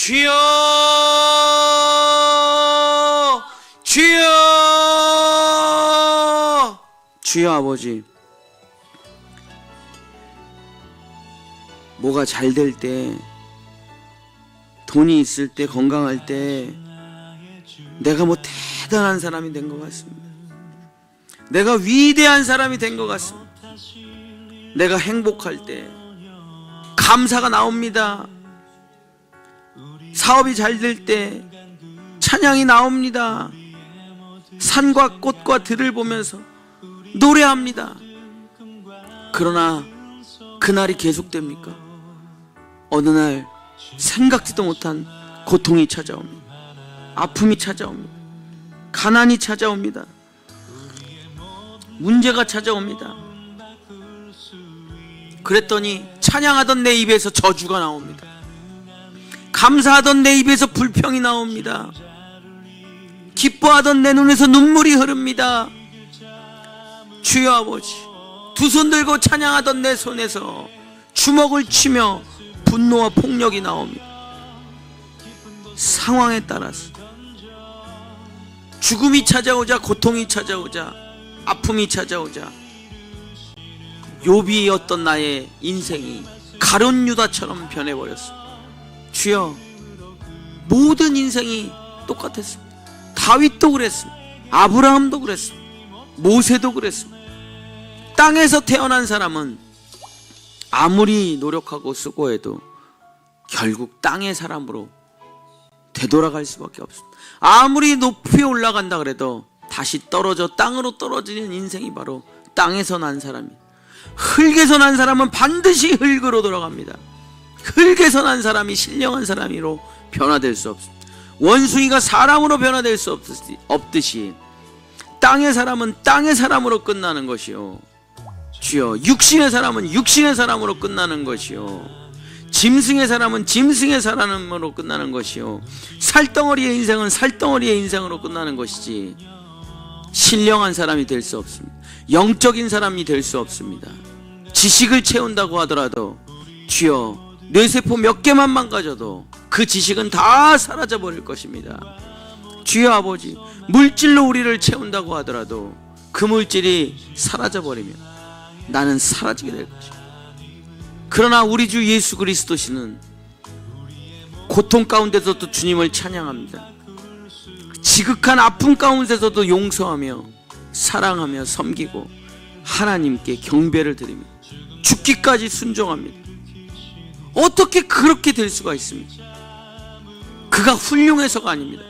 주여, 주여, 주여. 아버지, 뭐가 잘 될 때, 돈이 있을 때, 건강할 때 내가 뭐 대단한 사람이 된 것 같습니다. 내가 위대한 사람이 된 것 같습니다. 내가 행복할 때 감사가 나옵니다. 사업이 잘 될 때 찬양이 나옵니다. 산과 꽃과 들을 보면서 노래합니다. 그러나 그날이 계속됩니까? 어느 날 생각지도 못한 고통이 찾아옵니다. 아픔이 찾아옵니다. 가난이 찾아옵니다. 문제가 찾아옵니다. 그랬더니 찬양하던 내 입에서 저주가 나옵니다. 감사하던 내 입에서 불평이 나옵니다. 기뻐하던 내 눈에서 눈물이 흐릅니다. 주여 아버지, 두 손 들고 찬양하던 내 손에서 주먹을 치며 분노와 폭력이 나옵니다. 상황에 따라서 죽음이 찾아오자, 고통이 찾아오자, 아픔이 찾아오자, 욥이었던 나의 인생이 가룟 유다처럼 변해버렸습니다. 주여, 모든 인생이 똑같았습니다. 다윗도 그랬습니다. 아브라함도 그랬습니다. 모세도 그랬습니다. 땅에서 태어난 사람은 아무리 노력하고 수고해도 결국 땅의 사람으로 되돌아갈 수밖에 없습니다. 아무리 높이 올라간다 그래도 다시 떨어져 땅으로 떨어지는 인생이 바로 땅에서 난 사람이에요. 흙에서 난 사람은 반드시 흙으로 돌아갑니다. 흙에서 난 사람이 신령한 사람으로 변화될 수 없습니다. 원숭이가 사람으로 변화될 수 없듯이 땅의 사람은 땅의 사람으로 끝나는 것이요, 주여, 육신의 사람은 육신의 사람으로 끝나는 것이요, 짐승의 사람은 짐승의 사람으로 끝나는 것이요, 살덩어리의 인생은 살덩어리의 인생으로 끝나는 것이지 신령한 사람이 될 수 없습니다. 영적인 사람이 될 수 없습니다. 지식을 채운다고 하더라도 주여, 뇌세포 몇 개만 망가져도 그 지식은 다 사라져 버릴 것입니다. 주여 아버지, 물질로 우리를 채운다고 하더라도 그 물질이 사라져 버리면 나는 사라지게 될 것입니다. 그러나 우리 주 예수 그리스도시는 고통 가운데서도 주님을 찬양합니다. 지극한 아픔 가운데서도 용서하며 사랑하며 섬기고 하나님께 경배를 드립니다. 죽기까지 순종합니다. 어떻게 그렇게 될 수가 있습니까? 그가 훌륭해서가 아닙니다.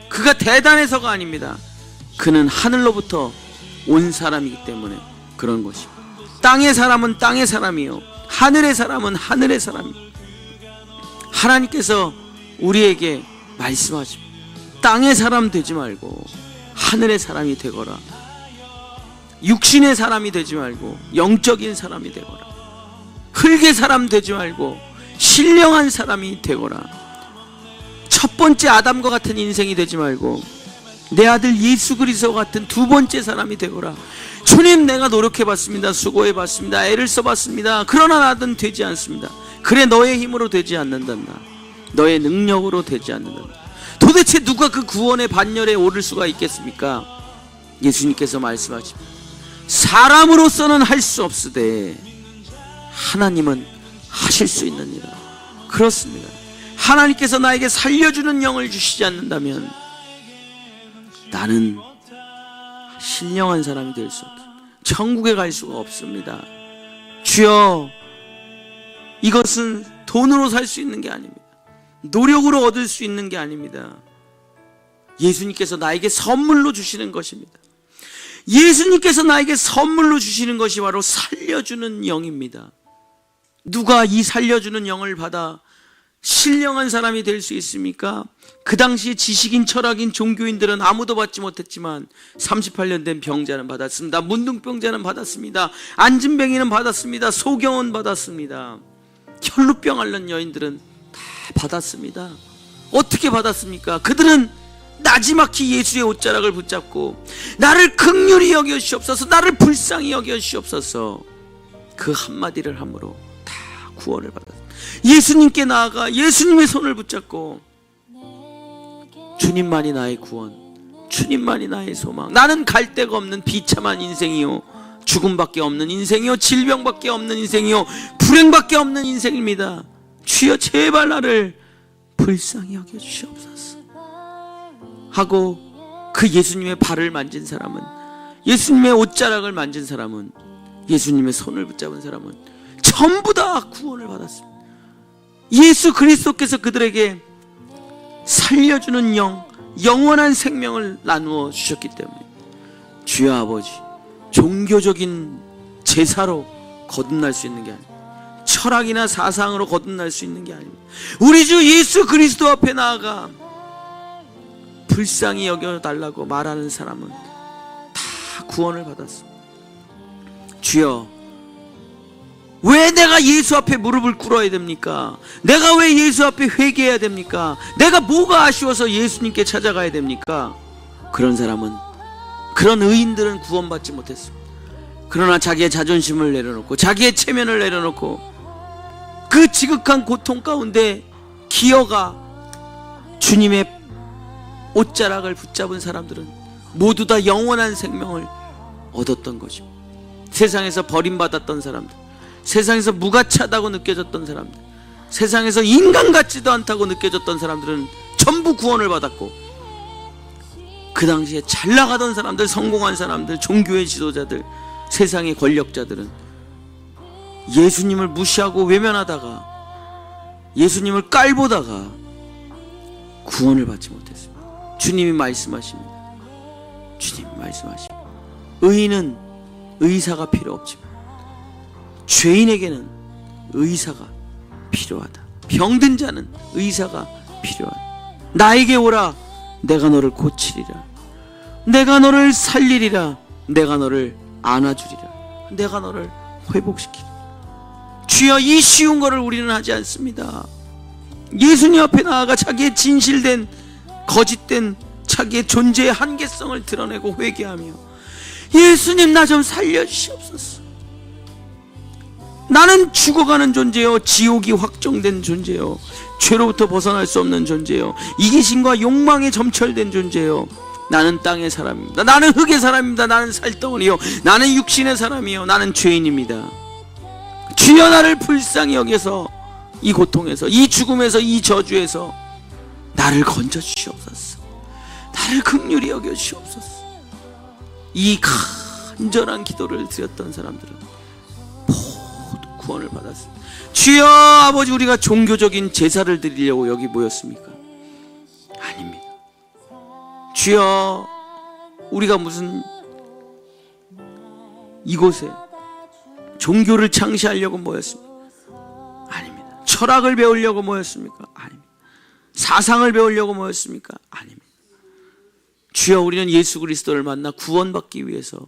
그가 대단해서가 아닙니다. 그는 하늘로부터 온 사람이기 때문에 그런 것입니다. 땅의 사람은 땅의 사람이요, 하늘의 사람은 하늘의 사람이요. 하나님께서 우리에게 말씀하십니다. 땅의 사람 되지 말고 하늘의 사람이 되거라. 육신의 사람이 되지 말고 영적인 사람이 되거라. 흙의 사람 되지 말고 신령한 사람이 되거라. 첫 번째 아담과 같은 인생이 되지 말고 내 아들 예수 그리스도 같은 두 번째 사람이 되거라. 주님, 내가 노력해봤습니다. 수고해봤습니다. 애를 써봤습니다. 그러나 나는 되지 않습니다. 그래, 너의 힘으로 되지 않는단다. 너의 능력으로 되지 않는단다. 도대체 누가 그 구원의 반열에 오를 수가 있겠습니까? 예수님께서 말씀하십니다. 사람으로서는 할 수 없으되 하나님은 하실 수 있느니라. 그렇습니다. 하나님께서 나에게 살려주는 영을 주시지 않는다면 나는 신령한 사람이 될 수 없습니다. 천국에 갈 수가 없습니다. 주여, 이것은 돈으로 살 수 있는 게 아닙니다. 노력으로 얻을 수 있는 게 아닙니다. 예수님께서 나에게 선물로 주시는 것입니다. 예수님께서 나에게 선물로 주시는 것이 바로 살려주는 영입니다. 누가 이 살려주는 영을 받아 신령한 사람이 될 수 있습니까? 그 당시 지식인, 철학인, 종교인들은 아무도 받지 못했지만 38년 된 병자는 받았습니다. 문둥병자는 받았습니다. 안진뱅이는 받았습니다. 소경은 받았습니다. 혈루병 앓는 여인들은 다 받았습니다. 어떻게 받았습니까? 그들은 나지막히 예수의 옷자락을 붙잡고 나를 긍휼히 여겨주시옵소서, 나를 불쌍히 여겨주시옵소서, 그 한마디를 함으로 다 구원을 받았습니다. 예수님께 나아가 예수님의 손을 붙잡고 주님만이 나의 구원, 주님만이 나의 소망. 나는 갈 데가 없는 비참한 인생이요, 죽음밖에 없는 인생이요, 질병밖에 없는 인생이요, 불행밖에 없는 인생입니다. 주여 제발 나를 불쌍히 여겨주시옵소서 하고 그 예수님의 발을 만진 사람은, 예수님의 옷자락을 만진 사람은, 예수님의 손을 붙잡은 사람은 전부 다 구원을 받았습니다. 예수 그리스도께서 그들에게 살려주는 영원한 생명을 나누어 주셨기 때문에 주여 아버지, 종교적인 제사로 거듭날 수 있는 게 아닙니다. 철학이나 사상으로 거듭날 수 있는 게 아닙니다. 우리 주 예수 그리스도 앞에 나아가 불쌍히 여겨달라고 말하는 사람은 다 구원을 받았습니다. 주여, 왜 내가 예수 앞에 무릎을 꿇어야 됩니까? 내가 왜 예수 앞에 회개해야 됩니까? 내가 뭐가 아쉬워서 예수님께 찾아가야 됩니까? 그런 사람은, 그런 의인들은 구원받지 못했습니다. 그러나 자기의 자존심을 내려놓고 자기의 체면을 내려놓고 그 지극한 고통 가운데 기어가 주님의 옷자락을 붙잡은 사람들은 모두 다 영원한 생명을 얻었던 것입니다. 세상에서 버림받았던 사람들, 세상에서 무가치하다고 느껴졌던 사람들, 세상에서 인간 같지도 않다고 느껴졌던 사람들은 전부 구원을 받았고, 그 당시에 잘 나가던 사람들, 성공한 사람들, 종교의 지도자들, 세상의 권력자들은 예수님을 무시하고 외면하다가 예수님을 깔보다가 구원을 받지 못했습니다. 주님이 말씀하십니다. 주님이 말씀하십니다. 의인은 의사가 필요 없지만 죄인에게는 의사가 필요하다. 병든 자는 의사가 필요하다. 나에게 오라, 내가 너를 고치리라. 내가 너를 살리리라. 내가 너를 안아주리라. 내가 너를 회복시키리라. 주여, 이 쉬운 거를 우리는 하지 않습니다. 예수님 앞에 나아가 자기의 진실된, 거짓된 자기의 존재의 한계성을 드러내고 회개하며, 예수님 나 좀 살려주시옵소서. 나는 죽어가는 존재요, 지옥이 확정된 존재요, 죄로부터 벗어날 수 없는 존재요, 이기심과 욕망에 점철된 존재요. 나는 땅의 사람입니다. 나는 흙의 사람입니다. 나는 살덩어리요, 나는 육신의 사람이요, 나는 죄인입니다. 주여 나를 불쌍히 여겨서 이 고통에서, 이 죽음에서, 이 저주에서 나를 건져주시옵소서. 나를 긍휼히 여겨주시옵소서. 이 간절한 기도를 드렸던 사람들은 모두 구원을 받았습니다. 주여 아버지, 우리가 종교적인 제사를 드리려고 여기 모였습니까? 아닙니다. 주여, 우리가 무슨 이곳에 종교를 창시하려고 모였습니까? 아닙니다. 철학을 배우려고 모였습니까? 아닙니다. 사상을 배우려고 모였습니까? 아닙니다. 주여, 우리는 예수 그리스도를 만나 구원받기 위해서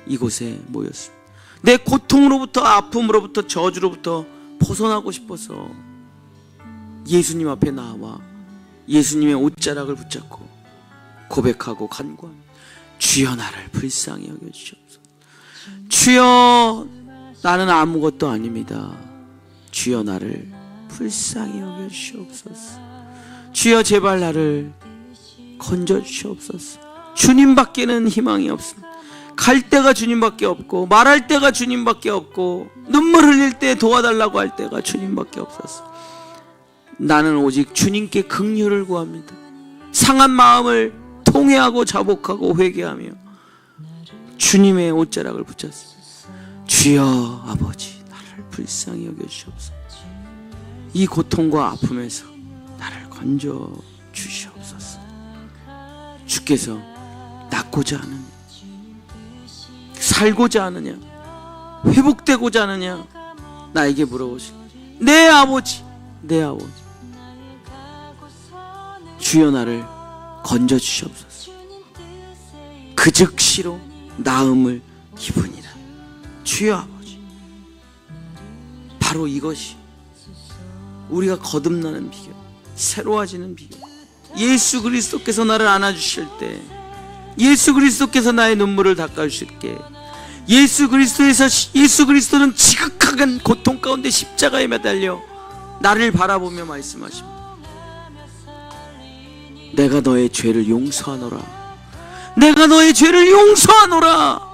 이곳에 모였습니다. 내 고통으로부터, 아픔으로부터, 저주로부터 벗어나고 싶어서 예수님 앞에 나와 예수님의 옷자락을 붙잡고 고백하고 간구합니다. 주여 나를 불쌍히 여겨주시옵소서. 주여 나는 아무것도 아닙니다. 주여 나를 불쌍히 여겨주시옵소서. 주여 제발 나를 건져주시옵소서. 주님밖에는 희망이 없습니다. 갈 데가 주님밖에 없고, 말할 데가 주님밖에 없고, 눈물 흘릴 때 도와달라고 할 때가 주님밖에 없어서 나는 오직 주님께 긍휼을 구합니다. 상한 마음을 통회하고 자복하고 회개하며 주님의 옷자락을 붙잡습니다. 주여 아버지, 나를 불쌍히 여겨주시옵소서. 이 고통과 아픔에서 나를 건져 주시옵소서. 주께서 낫고자 하느냐, 살고자 하느냐, 회복되고자 하느냐, 나에게 물어보시오. 내 아버지, 내 아버지, 주여 나를 건져 주시옵소서. 그 즉시로 나음을 입으니라. 주여 아버지, 바로 이것이 우리가 거듭나는 비결, 새로워지는 비결. 예수 그리스도께서 나를 안아주실 때, 예수 그리스도께서 나의 눈물을 닦아주실 때, 예수 그리스도는 지극하게 고통 가운데 십자가에 매달려 나를 바라보며 말씀하십니다. 내가 너의 죄를 용서하노라. 내가 너의 죄를 용서하노라.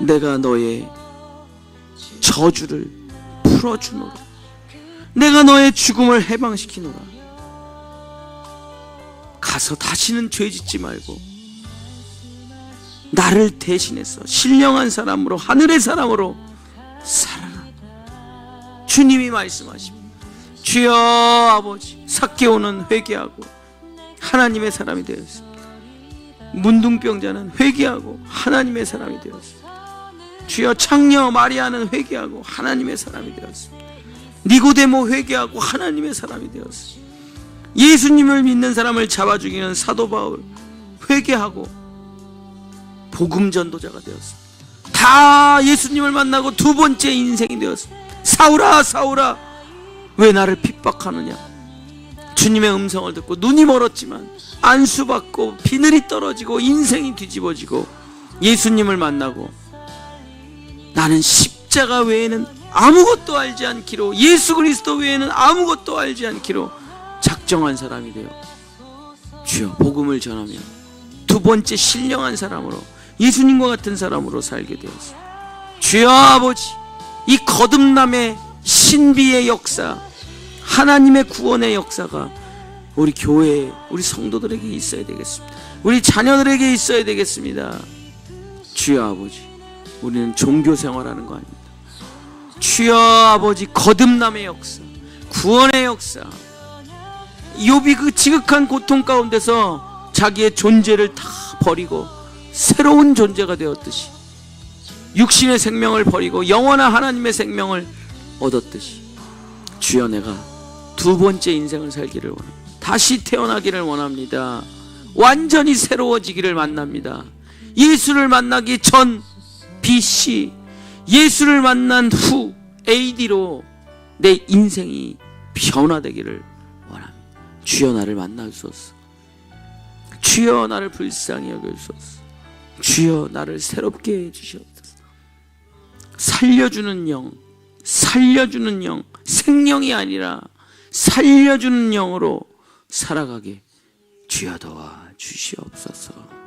내가 너의 저주를 풀어주노라. 내가 너의 죽음을 해방시키노라. 가서 다시는 죄 짓지 말고 나를 대신해서 신령한 사람으로, 하늘의 사람으로 살아라. 주님이 말씀하십니다. 주여 아버지, 삭개오는 회개하고 하나님의 사람이 되었습니다. 문둥병자는 회개하고 하나님의 사람이 되었습니다. 주여 창녀 마리아는 회개하고 하나님의 사람이 되었습니다. 니고데모 회개하고 하나님의 사람이 되었습니다. 예수님을 믿는 사람을 잡아 죽이는 사도 바울 회개하고 복음 전도자가 되었습니다. 다 예수님을 만나고 두 번째 인생이 되었습니다. 사울아 사울아 왜 나를 핍박하느냐. 주님의 음성을 듣고 눈이 멀었지만 안수받고 비늘이 떨어지고 인생이 뒤집어지고 예수님을 만나고 나는 십자가 외에는 아무것도 알지 않기로, 예수 그리스도 외에는 아무것도 알지 않기로 작정한 사람이 되어 주여 복음을 전하며 두 번째 신령한 사람으로, 예수님과 같은 사람으로 살게 되었습니다. 주여 아버지, 이 거듭남의 신비의 역사, 하나님의 구원의 역사가 우리 교회에, 우리 성도들에게 있어야 되겠습니다. 우리 자녀들에게 있어야 되겠습니다. 주여 아버지, 우리는 종교 생활하는 거 아닙니다. 주여 아버지, 거듭남의 역사, 구원의 역사. 욥이 그 지극한 고통 가운데서 자기의 존재를 다 버리고 새로운 존재가 되었듯이, 육신의 생명을 버리고 영원한 하나님의 생명을 얻었듯이, 주여 내가 두 번째 인생을 살기를 원합니다. 다시 태어나기를 원합니다. 완전히 새로워지기를 만납니다. 예수를 만나기 전 BC, 예수를 만난 후 AD로 내 인생이 변화되기를 원합니다. 주여 나를 만나주소서. 주여 나를 불쌍히 여겨주소서. 주여 나를 새롭게 해주시옵소서. 살려주는 영, 살려주는 영, 생명이 아니라 살려주는 영으로 살아가게 주여 도와 주시옵소서.